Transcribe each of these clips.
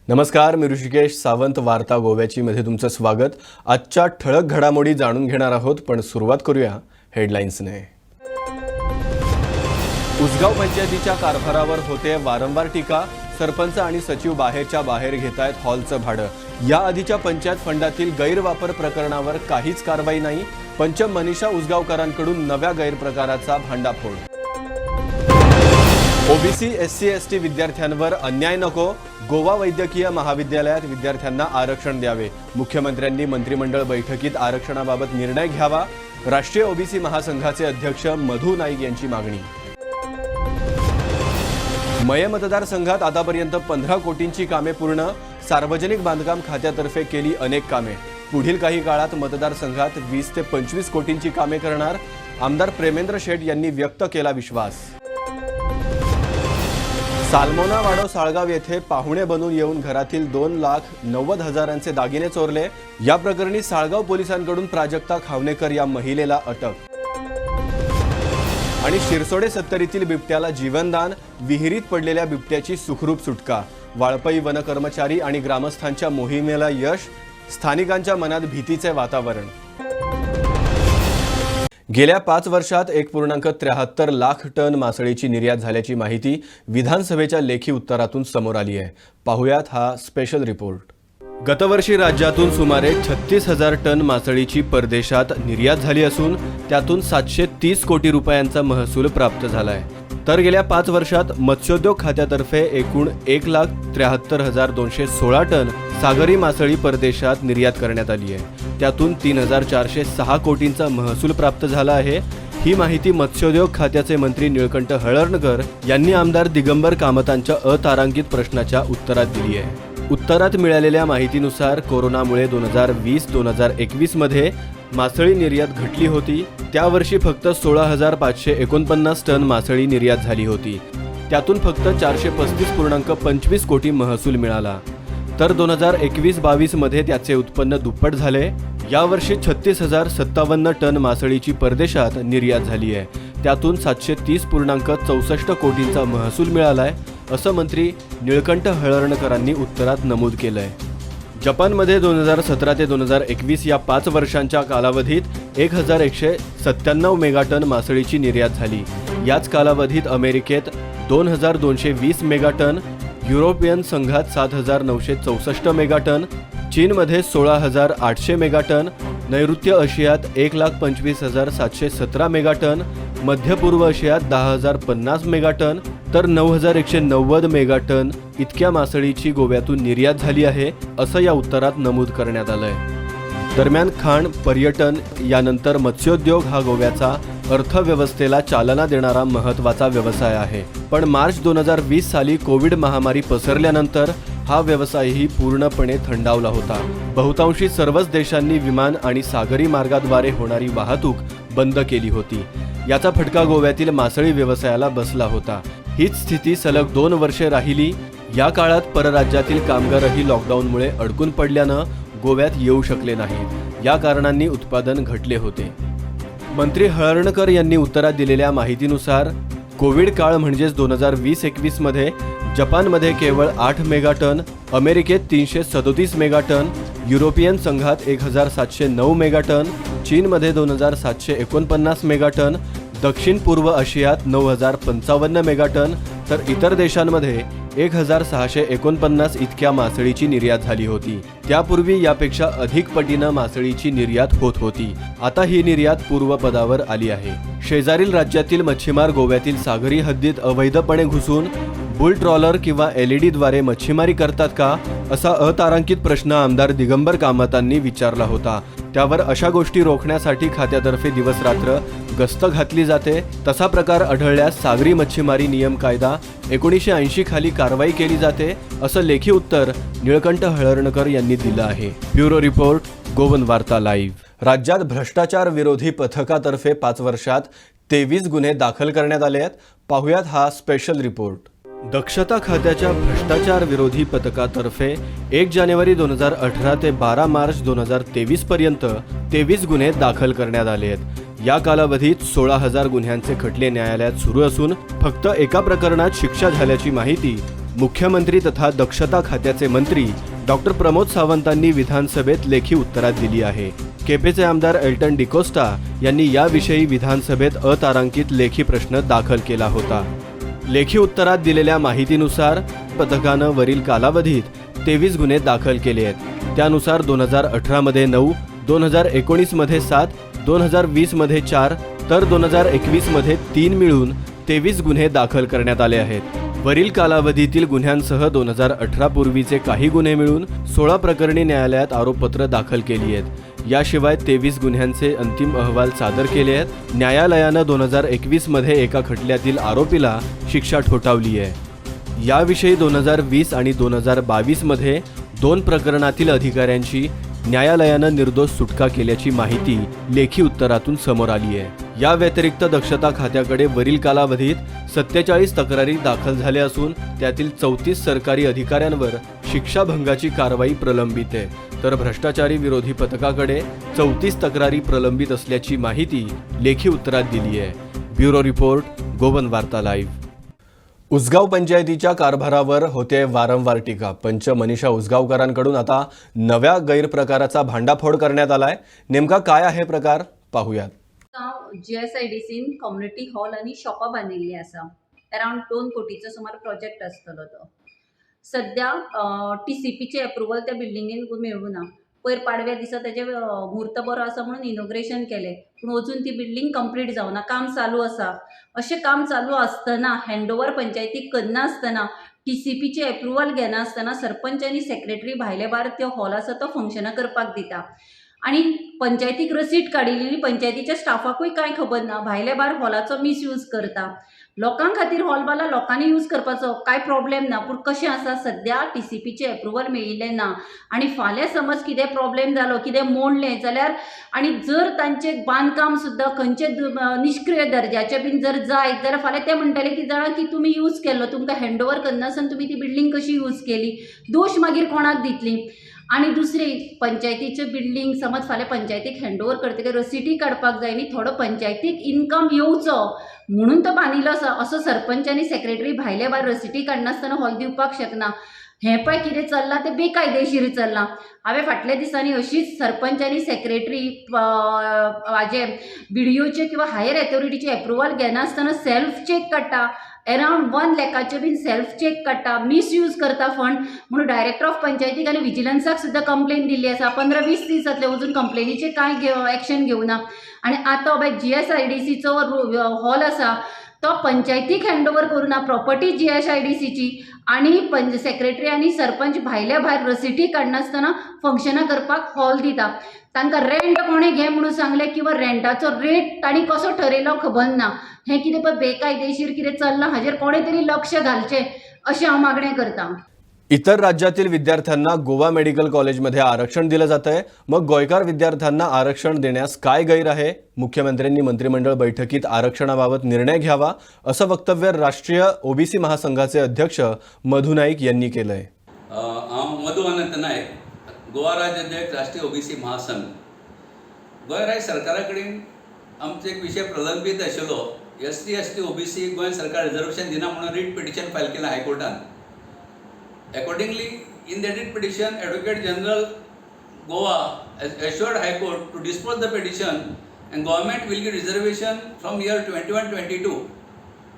नमस्कार, मी ऋषिकेश सावंत. वार्ता गोव्याची मध्ये तुमचं स्वागत. आजच्या ठळक घडामोडी जाणून घेणार आहोत, पण सुरुवात करूया हेडलाईन्सने. उसगाव पंचायतीच्या कारभारावर होते वारंवार टीका. सरपंच आणि सचिव बाहेरच्या बाहेर घेतायत हॉलचं भाडं. या आधीच्या पंचायत फंडातील गैरवापर प्रकरणावर काहीच कारवाई नाही. पंच मनीषा उसगावकरांकडून नव्या गैरप्रकाराचा भांडाफोड. ओबीसी एससी एसटी विद्यार्थ्यांवर अन्याय नको. गोवा वैद्यकीय महाविद्यालयात विद्यार्थ्यांना आरक्षण द्यावे. मुख्यमंत्र्यांनी मंत्रिमंडळ बैठकीत आरक्षणाबाबत निर्णय घ्यावा. राष्ट्रीय ओबीसी महासंघाचे अध्यक्ष मधु नाईक यांची मागणी. मये मतदारसंघात आतापर्यंत 15 कोटींची कामे पूर्ण. सार्वजनिक बांधकाम खात्यातर्फे केली अनेक कामे. पुढील काही काळात मतदारसंघात 20 ते 25 कोटींची कामे करणार. आमदार प्रेमेंद्र शेट यांनी व्यक्त केला विश्वास. सालमोना वाडो साळगाव येथे पाहुणे बनून येऊन घरातील 2,90,000 दागिने चोरले. या प्रकरणी साळगाव पोलिसांकडून प्राजक्ता खावणेकर या महिलेला अटक. आणि शिरसोडे 70 बिबट्याला जीवनदान. विहिरीत पडलेल्या बिबट्याची सुखरूप सुटका. वाळपई वन कर्मचारी आणि ग्रामस्थांच्या मोहिमेला यश. स्थानिकांच्या मनात भीतीचे वातावरण. गेल्या 5 वर्षात 1.73 लाख टन मासळीची निर्यात झाल्याची माहिती विधानसभेच्या लेखी उत्तरातून समोर आली आहे. पाहुयात हा स्पेशल रिपोर्ट. गतवर्षी राज्यातून सुमारे 36,000 टन मासळीची परदेशात निर्यात झाली असून त्यातून 730 कोटी रुपयांचा महसूल प्राप्त झाला आहे. तर गेल्या 5 वर्षात मत्स्योद्योग खात्यातर्फे एकूण 1,73,216 टन सागरी मासळी परदेशात निर्यात करण्यात आली आहे. त्यातून 3,406 कोटींचा महसूल प्राप्त झाला आहे. ही माहिती मत्स्योद्योग खात्याचे मंत्री निळकंठ हळर्णकर यांनी आमदार दिगंबर कामतांच्या अतारांकित प्रश्नाच्या उत्तरात दिली आहे. उत्तरात मिळालेल्या माहितीनुसार कोरोनामुळे 2020-2021 मध्ये मासळी निर्यात घटली होती. त्यावर्षी फक्त 16,549 टन मासळी निर्यात झाली होती. त्यातून फक्त 435.25 कोटी महसूल मिळाला. तर 2021-22 मध्ये त्याचे उत्पन्न दुप्पट झाले. यावर्षी 36,057 टन मासळीची परदेशात निर्यात झाली आहे. त्यातून 730.64 कोटींचा महसूल मिळालाय, असं मंत्री निळकंठ हळर्णकरांनी उत्तरात नमूद केलंय. जपानमध्ये 2017 ते 2021 या 5 वर्षांच्या कालावधीत 1,197 मेगाटन मासळीची निर्यात झाली. याच कालावधीत अमेरिकेत 2,220 मेगाटन, युरोपियन संघात 7,964 मेगाटन, चीनमध्ये 16,800 मेगाटन, नैऋत्य आशियात 1,25,717 मेगाटन, मध्य पूर्व आशियात 10,050 मेगाटन, तर 9,190 मेगाटन इतक्या मासळीची गोव्यातून निर्यात झाली आहे, असं या उत्तरात नमूद करण्यात आलंय. दरम्यान खाण, पर्यटन यानंतर मत्स्योद्योग हा गोव्याचा अर्थव्यवस्थेला चालना देणारा महत्त्वाचा व्यवसाय आहे. पण मार्च 2020 साली कोविड महामारी पसरल्यानंतर हा व्यवसायही पूर्णपणे थंडावला होता. बहुतांशी सर्वच देशांनी विमान आणि सागरी मार्गाद्वारे होणारी वाहतूक बंद केली होती. याचा फटका गोव्यातील मासळी व्यवसायाला बसला होता. हीच स्थिती सलग 2 वर्षे राहिली. या काळात परराज्यातील कामगारही लॉकडाऊनमुळे अडकून पडल्यानं गोव्यात येऊ शकले नाहीत. या कारणांनी उत्पादन घटले होते. मंत्री हळर्णकर यांनी उत्तरात दिलेल्या माहितीनुसार कोविड काळ म्हणजेच 2020-21 मध्ये जपानमध्ये केवळ 8 मेगाटन, अमेरिकेत 337 मेगाटन, युरोपियन संघात 1,709 मेगाटन, चीनमध्ये 2,749 मेगाटन, दक्षिण पूर्व आशियात 9,055 मेगाटन, तर इतर देशांमध्ये 1,649 इतक्या मासळीची निर्यात झाली होती. त्यापूर्वी यापेक्षा अधिक पटीनं मासळीची निर्यात होत होती. आता ही निर्यात पूर्वपदावर आली आहे. शेजारील राज्यातील मच्छीमार गोव्यातील सागरी हद्दीत अवैधपणे घुसून बुल ट्रॉलर किंवा LED-द्वारे मच्छीमारी करतात का, असा अतारांकित प्रश्न आमदार दिगंबर कामतांनी विचारला होता. त्यावर अशा गोष्टी रोखण्यासाठी खात्यातर्फे दिवसरात्र गस्त घातली जाते. तसा प्रकार आढळल्यास सागरी मच्छीमारी नियम कायदा 1980 खाली कारवाई केली जाते, असं लेखी उत्तर निळकंठ हळर्णकर यांनी दिलं आहे. ब्युरो रिपोर्ट, गोवन वार्ता लाईव्ह. राज्यात भ्रष्टाचार विरोधी पथकातर्फे 5 वर्षात 23 गुन्हे दाखल करण्यात आले आहेत. पाहुयात हा स्पेशल रिपोर्ट. दक्षता खात्याच्या भ्रष्टाचार विरोधी पथकातर्फे 1 जानेवारी 2018 ते 12 मार्च 2023 पर्यंत 23 गुन्हे दाखल करण्यात आले आहेत. या कालावधीत 16,000 गुन्ह्यांचे खटले न्यायालयात सुरू असून फक्त एका प्रकरणात शिक्षा झाल्याची माहिती मुख्यमंत्री तथा दक्षता खात्याचे मंत्री डॉक्टर प्रमोद सावंतांनी विधानसभेत लेखी उत्तरात दिली आहे. केपेचे आमदार एल्टन डिकोस्टा यांनी याविषयी विधानसभेत अतारांकित लेखी प्रश्न दाखल केला होता. लेखी उत्तरात दिलेल्या माहितीनुसार पथकानं वरील कालावधीत 23 गुन्हे दाखल केले आहेत. त्यानुसार 2018 मध्ये 9, 2019 मध्ये 7, 2020 मध्ये 4 तर 2021 मध्ये 3 मिळून 23 गुन्हे दाखल करण्यात आले आहेत. वरील कालावधीतील गुन्ह्यांसह 2018 पूर्वीचे काही गुन्हे मिळून 16 प्रकरणी न्यायालयात आरोपपत्र दाखल केली आहेत. याशिवाय 23 गुन्ह्यांचे अंतिम अहवाल सादर केले आहेत. न्यायालयानं 2021 मध्ये एका खटल्यातील आरोपीला शिक्षा ठोठावली आहे. याविषयी 2020 आणि 2022 मध्ये 2 प्रकरणातील अधिकाऱ्यांची न्यायालयानं निर्दोष सुटका केल्याची माहिती लेखी उत्तरातून समोर आली आहे. या व्यतिरिक्त दक्षता खात्याकडे वरील कालावधीत 47 तक्रारी दाखल झाल्या असून त्यातील 34 सरकारी अधिकाऱ्यांवर शिक्षाभंगाची कारवाई प्रलंबित आहे, तर भ्रष्टाचारी विरोधी पथकाकडे 34 तक्रारी प्रलंबित असल्याची माहिती लेखी उत्तरात दिली आहे. ब्युरो रिपोर्ट, गोवन वार्ता लाईव्ह. उसगाव पंचायतीच्या कारभारावर होते वारंवार टीका. पंच मनीषा उसगावकरांकडून आता नव्या गैरप्रकाराचा भांडाफोड करण्यात आलाय. नेमका काय आहे प्रकार पाहूयात. GSIDCन कम्युनिटी हॉल आणि शॉपां बांदिल्ली आसा. अराउंड 2 कोटीचो सुमार प्रोजेक्ट आसतलो तो. सध्या TCPचे अप्रुवल त्या बिल्डिंगेन मेळूना. पयर पाडव्या दिसा तेजे मुहूर्त बरो आसा म्हणून इनॉग्रेशन केले, पूण अजून ती बिल्डिंग कंप्लीट जावना. काम चालू आसा. अशें काम चालू आसतना हँडओवर पंचायतीक करना आसतना TCPचे अप्रुवल घेना आसतना सरपंच आनी सेक्रेटरी भायले भायर तो हॉल आसा तो फंक्शनां करपाक दिता आणि पंचायतीक रसीट काडिल्ली पंचायतीच्या स्टाफाकूय कांय खबर ना. भायले भायर हॉलाचो मिसयूज करता. लोकां खातीर हॉल बाला लोकांनी यूज करपाचो कांय प्रॉब्लेम ना, पूण कशें आसा सध्या TCPचे अप्रुवल मेळिल्लें ना आनी फाल्यां समज कितें प्रॉब्लेम जालो, कितें मोडलें जाल्यार आनी जर तांचें बांदकाम सुद्दां खंयचे निष्क्रिय दर्जाचें बीन जर जायत जाल्यार फाल्यां ते म्हणटले की जाणा की तुमी यूज केल्लो, तुमकां हँडओवर करनासतना तुमी ती बिल्डिंग कशी यूज केली, दोश मागीर कोणाक दितली. आणि दुसरी पंचायतीचे बिल्डिंग समज फाल्यां पंचायतीक हँडओवर करतकीर रसिटी काडपाक जाय न्ही, थोडो पंचायतीक इनकम येवचो म्हणून तो बांदिल्लो आसा. असो सरपंच आनी सेक्रेटरी भायले भायर रसिटी काडनासतना हॉल दिवपाक शकना. हें पळय कितें चल्लां तें बेकायदेशीर चल्लां. हांवें फाटल्या दिसांनी अशीच सरपंच आनी सेक्रेटरी हाजे BDOचे किंवा हायर अथॉरिटीचे अप्रुवल घेनासतना सेल्फ चेक काडटा, अराउंड 1 लाखाचे बीन सेल्फ चेक काडटा, मिसयूज करता फंड म्हणून डायरेक्टर ऑफ पंचायतीक आनी विजिलन्साक सुद्दां कंप्लेन दिल्ली आसा. 15-20 दीस जातले अजून कंप्लेनीचेर कांय एक्शन घेवना. आनी आतां बाय GSIDCचो हॉल आसा तो पंचायतीक हँडओवर करूना, प्रॉपर्टी GSIDCची आणि सेक्रेटरी आणि सरपंच भायल्या भायर रसिटी काडनासतना फंक्शनां करपाक हॉल दिता. तांकां रेंट कोणें घे म्हणून सांगलें किंवा रेंटाचो रेट तांणी कसो ठरयलो खबर ना. हें कितें पळय बेकायदेशीर कितें चल्लां हाजेर कोणें तरी लक्ष घालचें अशें हांव मागणें करतां. इतर राज्यातील विद्यार्थ्यांना गोवा मेडिकल कॉलेजमध्ये आरक्षण दिलं जातंय, मग गोयकार विद्यार्थ्यांना आरक्षण देण्यास काय गैर आहे? मुख्यमंत्र्यांनी मंत्रिमंडळ बैठकीत आरक्षणाबाबत निर्णय घ्यावा असं वक्तव्य राष्ट्रीय OBC महासंघाचे अध्यक्ष मधु नाईक यांनी केलंय. मधु अनंत नायक, गोवा राज्याध्यक्ष राष्ट्रीय OBC महासंघ. गोंय राज्य सरकारा कडेन आमचो एक विशय प्रलंबीत आशिल्लो. SC ST OBC गोंय सरकार रिजर्वेशन दिना म्हणून रीट पिटिशन फायल केलां हायकोर्टान. Accordingly, in the writ petition, Advocate General Goa has assured High Court to dispose the petition and government will give reservation from year 21-22.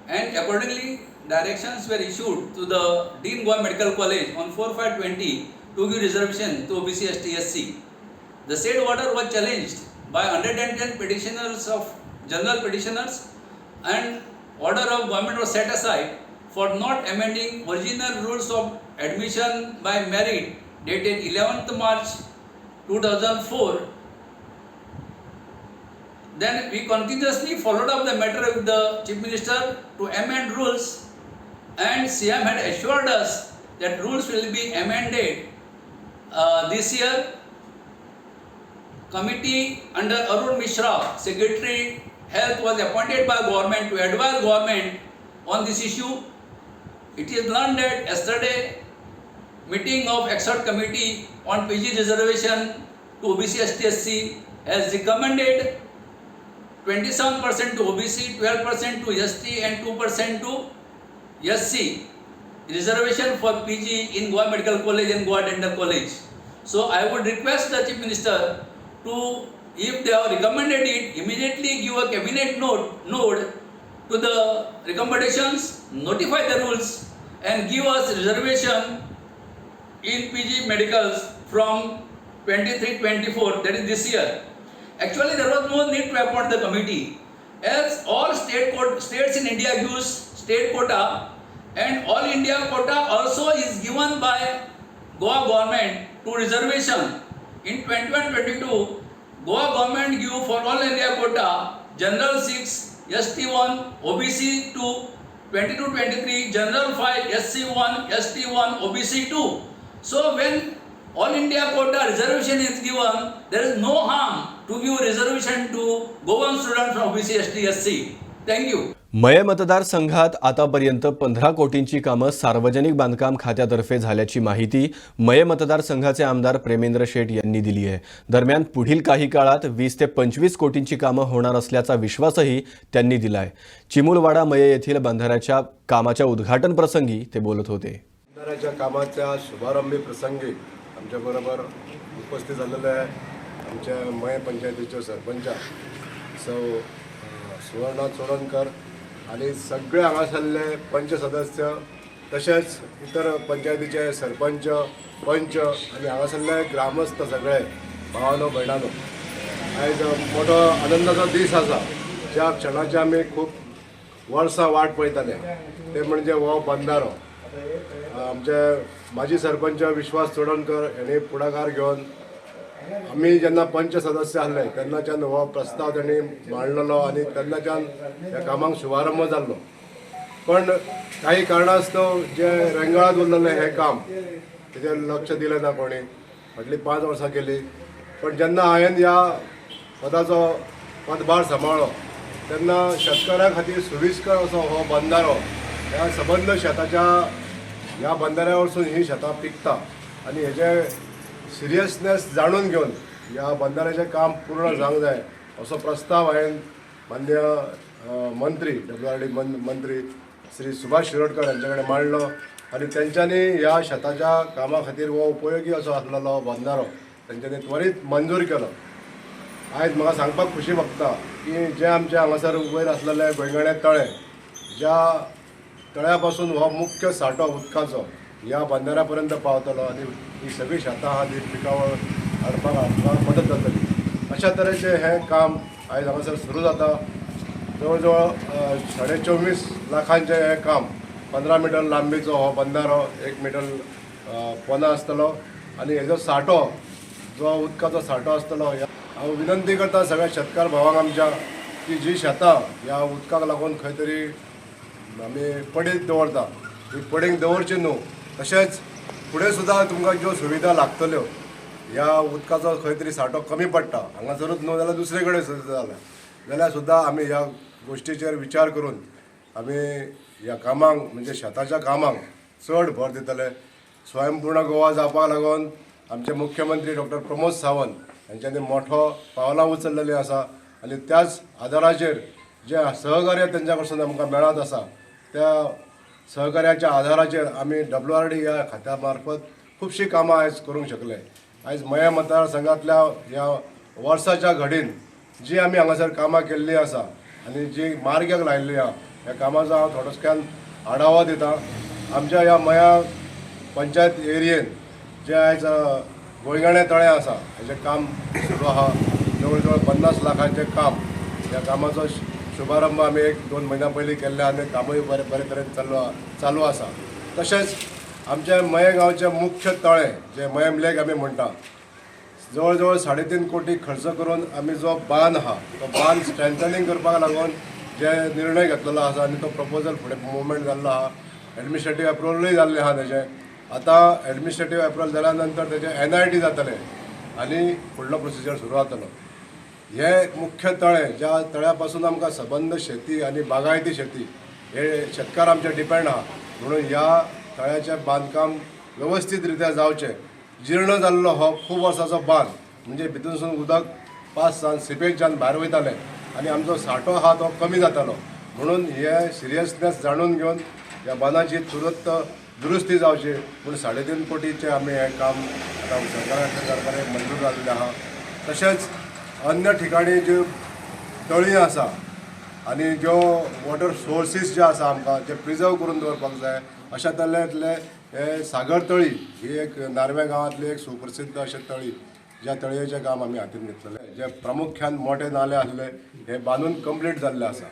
And accordingly, directions were issued to the Dean Goa Medical College on 4/5/20 to give reservation to OBC ST SC. The said order was challenged by 110 petitioners of general petitioners, and order of government was set aside for not amending original rules of admission by merit dated 11th March 2004. Then we continuously followed up the matter with the Chief Minister to amend rules, and CM had assured us that rules will be amended this year. Committee under Arun Mishra, Secretary Health, was appointed by government to advise government on this issue. It is learned that yesterday meeting of expert committee on PG reservation to OBC ST SC has recommended 27% to OBC, 12% to ST and 2% to SC. reservation for PG in Goa Medical College and Goa Dental College. So I would request the Chief Minister to, if they have recommended it, immediately give a cabinet note to the recommendations, notify the rules and give us reservation in PG medicals from 23-24, that is this year. Actually there was no need to appoint the committee, as all states in India use state quota, and all India quota also is given by Goa government to reservation. In 21-22, Goa government give for all India quota general 6, ST1, OBC 2, 22-23, general 5, SC1, ST1, OBC 2. So when all India quota reservation is given, there is no harm to give reservation to Goan students from OBC, ST, SC. Thank you. मये मतदारसंघात आतापर्यंत 15 कोटींची कामं सार्वजनिक बांधकाम खात्यातर्फे झाल्याची माहिती मये मतदारसंघाचे आमदार प्रेमेंद्र शेठ यांनी दिली आहे. दरम्यान पुढील काही काळात 20 ते 25 कोटींची कामं होणार असल्याचा विश्वासही त्यांनी दिला आहे. चिमुलवाडा मये येथील बंधाऱ्याच्या कामाच्या उद्घाटन प्रसंगी ते बोलत होते. बंधाऱ्याच्या कामाच्या शुभारंभी प्रसंगी आमच्याबरोबर उपस्थित झालेले आहे आमच्या मये पंचायतीचे सरपंच सौ सुवर्णा चोडणकर आणि सगळे हांगासरले पंच सदस्य तसेच इतर पंचायतीचे सरपंच पंच आणि हांगासरले ग्रामस्थ सगळे भावानो भयणानो आयज मोठो आनंदाचो दीस आसा ज्या क्षणाची आमी खूब वर्सां वाट पळयताले ते म्हणजे हो बंधारो. आमचे माजी सरपंच विश्वास चोडणकर यांनी पुढाकार घेवन आम्ही जेन्ना पंच सदस्य आसले तेन्नाच्यान हो प्रस्ताव त्यांनी मांडलेलो आणि तेन्नाच्यान ह्या कामाक शुभारंभ जाल्लो. पण काही कारणास्तव जे रेंगाळत उरलेलें हें काम तेजेर लक्ष दिलें ना कोणी. फाटलीं 5 वर्सां केली. पण जेन्ना हांवें ह्या पदाचो पदभार सांबाळ्ळो तेन्ना शेतकऱ्यां खातीर सुविस्कर असो हो बंधारो ह्या सबंद शेताच्या ह्या बंधाऱ्या वरसून ही शेतां पिकता आणि हेजे सिरियसनेस जाणून घेवन ह्या बंधाऱ्याचें काम पूर्ण जावंक जाय असो प्रस्ताव हांवें मान्य मंत्री WRD मंत्री श्री सुभाष शिरोडकर यांच्या कडेन मांडलो आणि तेंच्यांनी ह्या शेताच्या कामा खातीर हो उपयोगी असो आसलेलो बंधारो तेंच्यांनी त्वरीत मंजूर केलो. आयज म्हाका सांगपाक खुशी भोगता की जे आमचे हांगासर वयर आसलेले गोंयगणे तळे, ज्या तळ्या पासून हो मुख्य सांठो उदकाचो ह्या बंधाऱ्या पर्यंत पावतलो आणि ही सगळी शेतां आहा ती पिकावळ हाडपाक मदत जातली. अशा तरेचें हें काम आयज हांगासर सुरू जाता. जवळ जवळ 24.5 लाखांचें हें काम. 15 मिटर लांबीचो हो बंधारो, 1 मिटर पोना आसतलो आणि हेजो सांठो जो उदकाचो सांठो आसतलो. हांव विनंती करता सगळ्या शेतकार भावांक आमच्या की जी शेतां ह्या उदकाक लागून खंय तरी आमी पडीत दवरता ती पडींग दवरची न्हू. तशेंच फुडें सुद्दां तुमकां ज्यो सुविधा लागतल्यो ह्या उदकाचो खंय तरी सांठो कमी पडटा हांगासरूच न्हू जाल्यार दुसरे कडेन सुद्दां जाल्यार सुद्दां आमी ह्या गोश्टीचेर विचार करून आमी ह्या कामांक म्हणजे शेताच्या कामांक चड भर दितले. स्वयंपूर्ण गोवा जावपाक लागून आमचे मुख्यमंत्री डॉक्टर प्रमोद सावंत यांच्यानी मोठो पावलां उचललेलीं आसा आणि त्याच आदाराचेर जे सहकार्य तेंच्या कडसून आमकां मेळत आसा त्या सहकार्याच्या आधाराचेर आमी WRD ह्या खात्या मार्फत खुबशीं कामां आयज करूंक शकले. आयज मये मतदारसंघातल्या ह्या वर्साच्या घडीन जी आमी हांगासर कामां केल्लीं आसा आनी जी मार्गाक लायिल्लीं आहा ह्या कामाचो हांव थोडोसक्यान आढावा दितां. आमच्या ह्या मया पंचायत एरियेन जे आयज गोंयगणे तळें आसा हेजें काम सुरू आहा. जवळ जवळ 50 लाखांचें काम. ह्या कामाचो शुभारंभ आमी 1-2 म्हयन्या पयलीं केल्ले आनी कामूय बरे तरेन चालू आसा. तशेंच आमचे मये गांवचे मुख्य तळें जे मयम लेक आमी म्हणटा जवळ जवळ 3.5 कोटी खर्च करून आमी जो बांद आहा तो बांद स्ट्रेंथनिंग करपाक लागून जे निर्णय घेतलेलो आसा आनी तो प्रपोजल फुडें मुवमेंट जाल्लो आहा. एडमिनिस्ट्रेटीव एप्रुवलूय जाल्लें आहा तेजें. आतां एडमिनिस्ट्रेटीव एप्रुवल जाल्या नंतर तेजें NIT जातलें आनी फुडलो प्रोसिजर सुरू जातलो. हे मुख्य तळें ज्या तळ्या पासून आमकां सबंद शेती आनी बागायती शेती हे शेतकार आमचे डिपेंड आहा. म्हणून ह्या तळ्याचें बांदकाम वेवस्थीत रित्या जावचें. जीर्ण जाल्लो हो खूब वर्साचो बांद म्हणजे भितरसून उदक पास जावन सिपेजान भायर वयतालें आनी आमचो सांठो आहा तो कमी जातालो. म्हणून हे सिरियसनेस जाणून घेवन ह्या बांदाची तुरंत दुरुस्ती जावची पूण 3.5 कोटीचे आमी हें काम आतां सरकारान मंजूर जाल्लें आहा. तशेंच अन्य ठिकाणी ज्यो तळी आसा आनी ज्यो वॉटर सोर्सीस जे आसा आमकां जे प्रिजर्व करून दवरपाक जाय अशा तऱ्हेतले हे सागर तळी ही एक नार्वे गांवांतली एक सुप्रसिद्ध अशें तळी ज्या तळयेचें काम आमी हातीन घेतलेलें. जे प्रामुख्यान मोठे नाले आसले हे बांदून कंप्लीट जाल्ले आसा.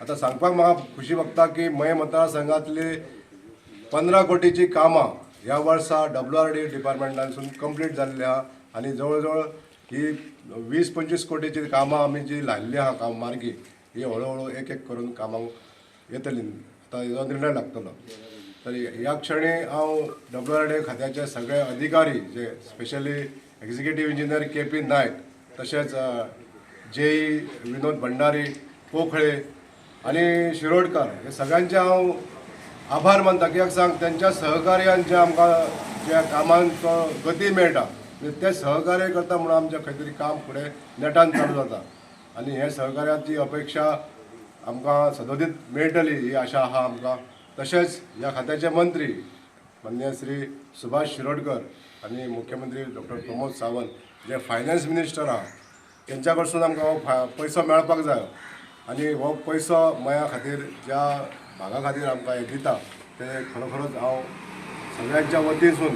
आतां सांगपाक म्हाका खुशी भोगता की मये मतदारसंघांतली 15 कोटीची कामां ह्या वर्सा WRD डिपार्टमेंटानसून कंप्लीट जाल्ली आहा आनी जवळ जवळ ही 20-25 कोटीची कामां आमी जी लायिल्ली आहा काम मार्गी ही हळूहळू एक एक करून कामांक येतली. आतां हेजो निर्णय लागतलो. तर ह्या क्षणी हांव WRD खात्याचे सगळे अधिकारी जे स्पेशली एक्झिक्युटीव इंजिनियर KP नायक तशेंच JE विनोद भंडारी पोखळे आनी शिरोडकर हे सगळ्यांचे हांव आभार मानता. कित्याक सांग त्यांच्या सहकार्यान जे आमकां ज्या कामांचो गती मेळटा ते सहकार्य करता म्हणून आमचें खंय तरी काम फुडें नेटान चालू जाता आनी हे सहकार्याची अपेक्षा आमकां सदोदीत मेळटली ही आशा आहा आमकां. तशेंच ह्या खात्याचे मंत्री माननीय श्री सुभाष शिरोडकर आनी मुख्यमंत्री डॉक्टर प्रमोद सावंत जे फायनान्स मिनिस्टर आहा तेंच्या कडसून आमकां हो पयसो मेळपाक जाय आनी हो पयसो मया खातीर ज्या भागा खातीर आमकां हे दिता ते खरोखरोच हांव सगळ्यांच्या वतीसून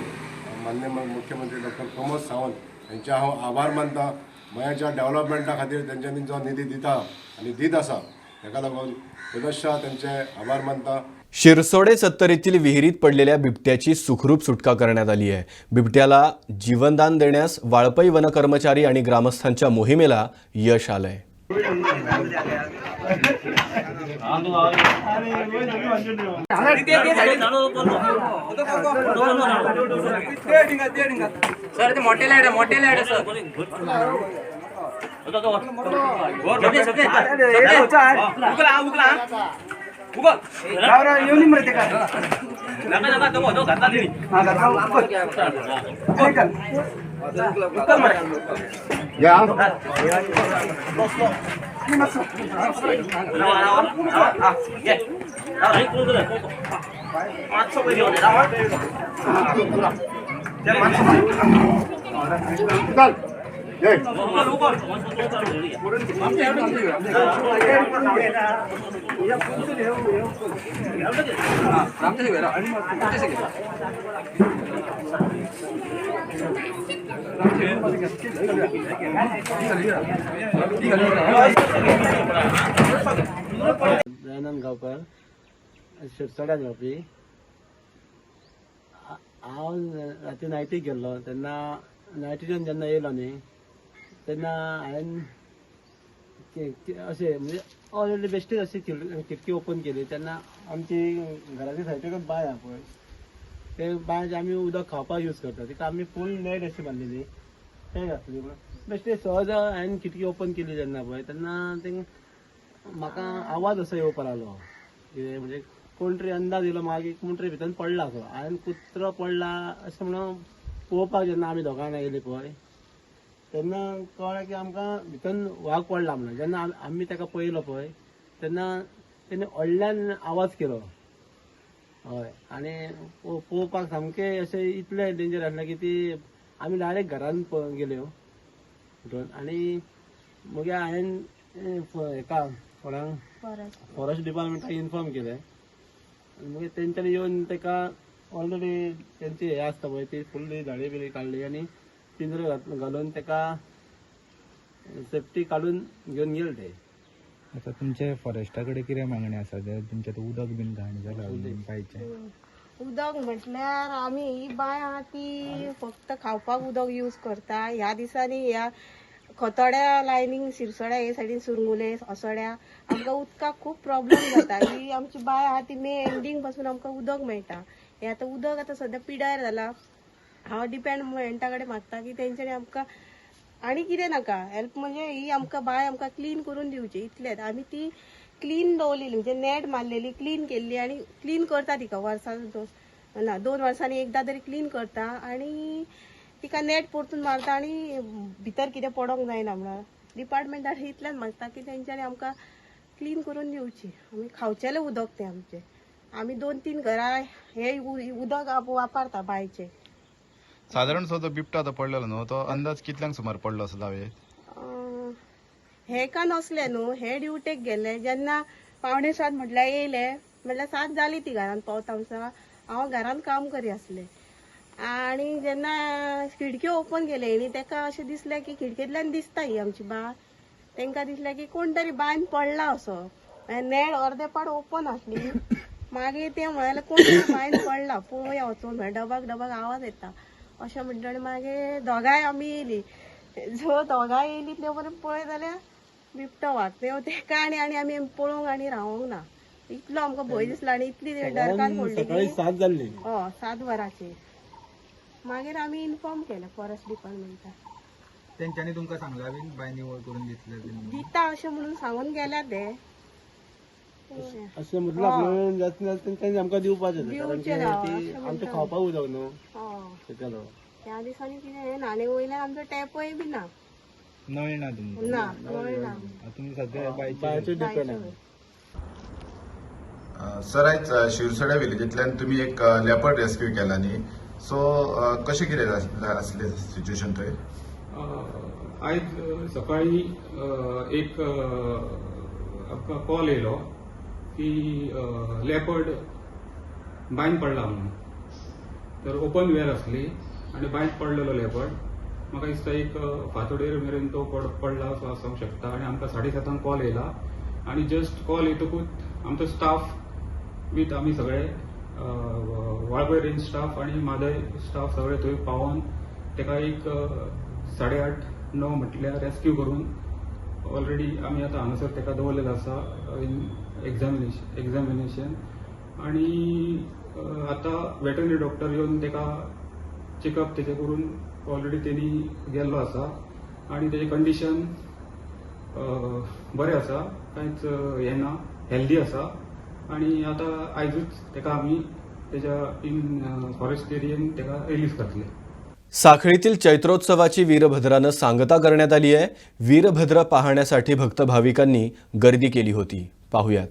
माननीय मुख्यमंत्री डॉक्टर प्रमोद सावंत यांचे हांव आभार मानता. मयाच्या डेव्हलपमेंटा खातीर तेंच्यांनी जो निधी दिता आनी दीत आसा ताका लागून पुनश्च तेंचे आभार मानता. शिरसोडे सत्तरीतील विहिरीत पडलेल्या बिबट्याची सुखरूप सुटका करण्यात आली आहे. बिबट्याला जीवनदान देण्यास वाळपई वन कर्मचारी आणि ग्रामस्थांच्या मोहिमेला यश आलंय. दयानंद गांवकर शिरसोड्यात रावपी. हांव राती नायटीक गेल्लो तेन्ना नायटीच्यान जेन्ना येयलो न्ही तेन्ना हांवें अशें म्हणजे ऑलरेडी बेश्टीच अशी खिडकी ओपन केली तेन्ना आमची घराची सायडीकच बांय आहा पळय ते बांयचे आमी उदक खावपाक यूज करता तिका आमी फूल नेट अशी बांदलेली तें घातली बेश्टी सहज हांवें खिडकी ओपन केली जेन्ना पळय तेन्ना ते म्हाका आवाज असो येवपाक लागलो कितें म्हणजे कोण तरी अंदाज येयलो मागीर कोण तरी भितर पडला असो हांवें कुत्रो पडला अशें म्हणून पळोवपाक जेन्ना आमी दोगां जाणां येयली पळय तेन्ना कळ्ळें की आमकां भितर वाग पडला म्हणून. जेन्ना आमी ताका पळयलो पळय तेन्ना तेणें व्हडल्यान आवाज केलो. हय आनी पळोवपाक सामकें अशें इतलें डेंजर आसलें की ती आमी डायरेक्ट घरान गेल्यो आनी मागीर हांवें हेका कोणाक फॉरेस्ट डिपार्टमेंटाक इन्फॉर्म केलें मागीर तेंच्यांनी येवन ताका ऑलरेडी तेंची हे आसता पळय ती फुल्ली झाडी बिडी काडली आनी पिंजरो घालून ताका सेफ्टी काडून घेवन गेले ते. आता तुमचे फॉरेस्टा कडेन कितें मागणी आसा ते तुमचे उदक बीन घाण जालां पायचे उदक म्हटल्यार आमी ही बांय आहा ती फक्त खावपाक उदक यूज करता. ह्या दिसांनी ह्या खोतोड्या लायनींग शिरसोड्या हे सायडीन सुरंगुले असोड्या आमकां उदकाक खूब प्रॉब्लेम जाता. ही आमची बांय आहा ती मे एंडींग पासून आमकां उदक मेळटा. हे आतां उदक आतां सद्या पिड्यार जाला. हांव डिपेंडमेंटा कडेन मागता की तेंच्यांनी आमकां आनी कितें नाका हेल्प म्हणजे ही आमकां बांय आमकां क्लीन करून दिवची इतलेंच. आमी ती क्लीन दवरलेली म्हणजे नेट मारलेली क्लीन केल्ली आनी क्लीन करता तिका वर्सान 2 वर्सांनी एकदां तरी क्लीन करता आनी तिका नेट परतून मारता आनी भितर कितें पडोंक जायना म्हणून डिपार्टमेंटान इतलेंच मागता की तेंच्यांनी आमकां क्लीन करून दिवची. आमी खावचेलें उदक तें आमचें आम्ही 2-3 घरा हे उदक वापरता बायचे. साधारण जो बिबटो आता पडलेलो न्हू तो अंदाज कितल्यांक सुमार पडलो असो दावे? हे का नसले न्हू, हे ड्युटेक गेले जेन्ना 6:45 म्हटल्यार येयले म्हटल्यार 7 जाली ती घरान पावता. हांव घरान काम करी आसले आणि जेन्ना खिडक्यो ओपन केले न्ही तेका अशें दिसलें की खिडकेंतल्यान दिसता ही आमची बाय. तेंका दिसलें की कोण तरी बायन पडला असो. नेट अर्दे पाट ओपन आसली. मागीर ते म्हणाले कोण तरी बायन पडला पळोवया वचून. डबाक आवाज येता अशें म्हणटणी मागीर दोगांय आमी येयली. जो दोगांय येयली ते बरें पळय जाल्यार बिबटो वाग तेका आनी आमी पळोवंक आनी रावोंक ना. इतलो आमकां भंय दिसलो आनी इतली डरकान सकाळी पडली 7 जाल्ली. 7 वरांचेर. मागीर आमी इन्फॉर्म केलें फॉरेस्ट डिपार्टमेंटाक. तेंच्यांनी तुमकां सांगला बीन बाय निवळ करून दितले दिता अशें म्हणून सांगून गेल्या ते. अशें म्हटलं आपल्याला जास्त जास्त तेंच्यांनी आमकां दिवपाचें कारण की दिवचें ना, ती अशें आमचें म्हणटा. खावपाक उदक न्हू हय. तेका त्या दिसांनी कितें नाले वयल्यान आमचो टॅपय बी ना. नळ ना तुमकां? ना नळ ना. तुम्ही सध्या बायचेर डिपेंड आहे. सर आयज शिरसोड्या विलेजींतल्यान तुमी एक लेपर्ड रेस्क्यू केला न्ही, सो कशें कितें आसलें सिच्युएशन थंय? आज सकाळी एक आमकां कॉल येयलो की लेपर्ड बायन पडला म्हणून. तर ओपन वेअर आसली आनी बायन पडलेलो लेपर्ड. म्हाका दिसता एक फातोडेर मेरेन तो पडला असो आसूंक शकता. आनी आमकां 7:30 कॉल येयला आनी जस्ट कॉल येतकूच आमचो स्टाफ विथ आमी सगळे वाळपय रेंज स्टाफ आनी मादय स्टाफ सगळे थंय पावोन तेका एक 8:30-9 म्हटल्यार रेस्क्यू करून ऑलरेडी आमी आतां हांगासर तेका दवरलेलो आसा इन एक्झामिनेशन. आनी आतां वेटरनरी डॉक्टर येवन तेका चेकअप तेचे करून ऑलरेडी तेणी गेल्लो आसा आनी तेजें कंडिशन बरें आसा, कांयच हें ना, हेल्दी आसा. आनी आतां आयजूच तेका आमी तेच्या इन फॉरेस्ट एरियेन तेका रिलीज करतले. साखळीतील चैत्रोत्सवाची वीरभद्रानं सांगता करण्यात आली आहे. वीरभद्र पाहण्यासाठी भक्त भाविकांनी गर्दी केली होती. पाहुयात.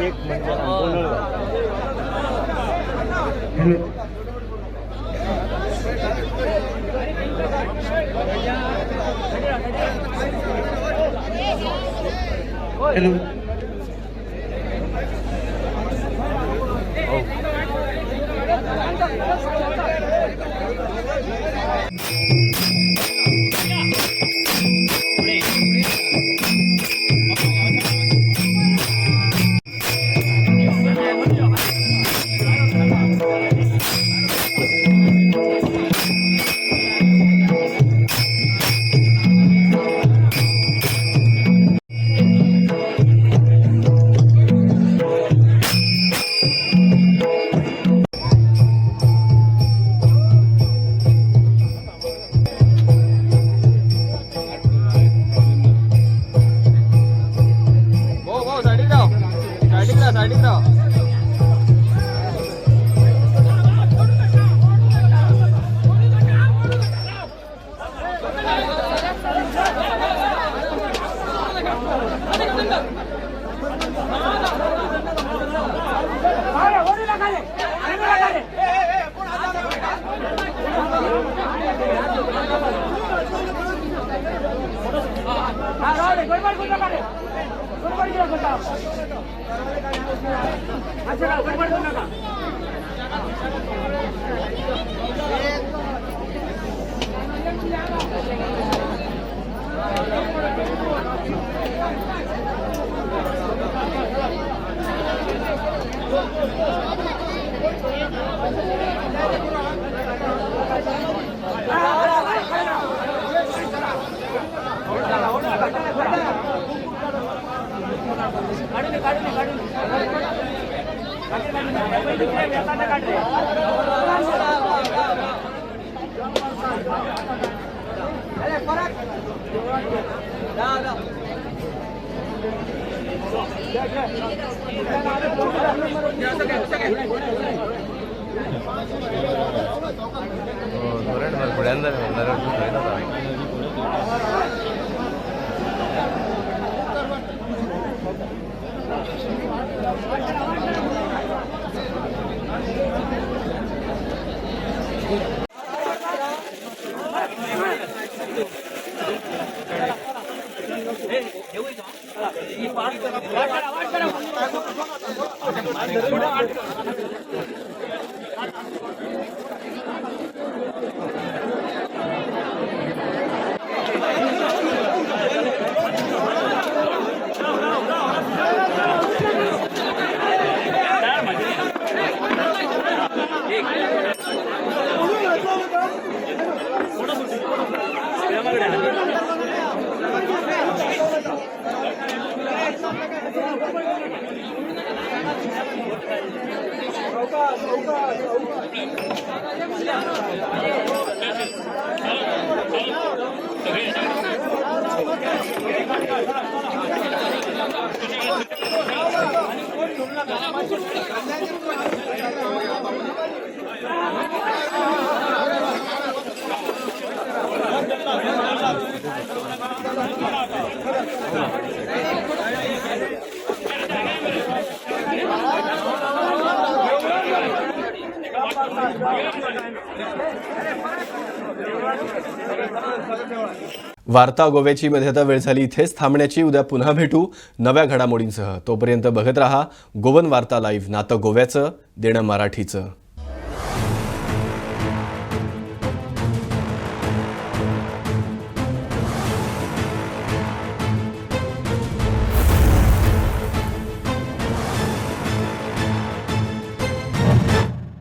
एक म्हणजे हॅलो वार्ता गोव्याची मध्ये आता वेळ झाली इथेच थांबण्याची. उद्या पुन्हा भेटू नव्या घडामोडींसह. तोपर्यंत बघत रहा गोवन वार्ता लाईव्ह. नातं गोव्याचं, देणं मराठीचं.